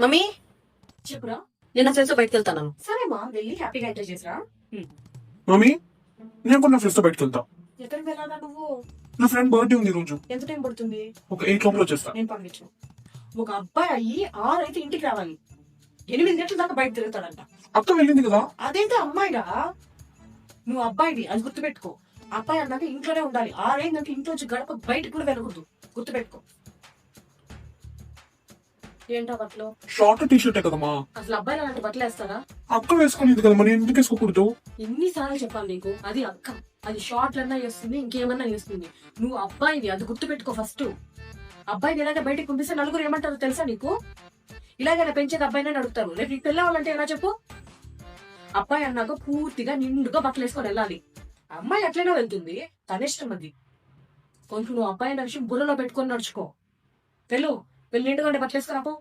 Mummy చెప్పురా. నేను నా ఫ్రెండ్స్ తో బయటకు వెళ్తాను. సరేమా, వెళ్ళి హ్యాపీగా ఎంజాయ్ చేసిరా. మమ్మీ నేను కూడా నా ఫ్రెండ్స్ తో బయటకు వెళ్తా. ఎక్కడికి వెళ్ళాలా నువ్వు? నా ఫ్రెండ్ బర్త్డే ఉంది ఈ రోజు. ఎంత టైం పడుతుంది? ఒక 8 లోపల వచ్చేస్తా. నేను పంపించు. ఒక అబ్బాయి అయ్యి 6 అయితే ఇంటికి రావాలి. 8 గంటల దాకా బయట తిరుగుతాడంట. అక్క వెళ్ళింది కదా. అదైతే అమ్మాయిరా, నువ్వు అబ్బాయివి, అది గుర్తుపెట్టుకో. అబ్బాయి అన్నాక ఇంట్లోనే ఉండాలి. 6 అయిందంటే ఇంట్లోంచి గడప బయటకు కూడా వెళ్ళకూడదు, గుర్తుపెట్టుకో. ఏంటో బట్టలు? షార్ట్ టీ షర్టే కదమ్మా. అసలు అబ్బాయిలు అలాంటి బట్టలు వేస్తారా? అక్క వేసుకునేది కదా, మరి ఎందుకు వేసుకోకూడదు? ఎన్నిసార్లు చెప్పాలి నీకు? అది అక్క, అది షార్ట్లన్నా వేస్తుంది, ఇంకేమన్నా వేస్తుంది. నువ్వు అబ్బాయివి, అది గుర్తుపెట్టుకో ఫస్ట్. అబ్బాయిని ఇలాగే బయటకు పంపిస్తే నలుగురు ఏమంటారో తెలుసా నీకు? ఇలాగైనా పెంచేది అబ్బాయినే అడుగుతారు. రేపు నీకు పెళ్ళవాలంటే ఎలా చెప్పు? అబ్బాయి అన్నాక పూర్తిగా నిండుగా బట్టలు వేసుకొని వెళ్ళాలి. అమ్మాయి అట్లనే వెళ్తుంది, తన ఇష్టం అది. కొంచెం నువ్వు అబ్బాయి అన్న విషయం బుర్రలో పెట్టుకొని నడుచుకో. వెళ్ళు, వెళ్ళి నిండుగా బట్టలు వేసుకురాపో.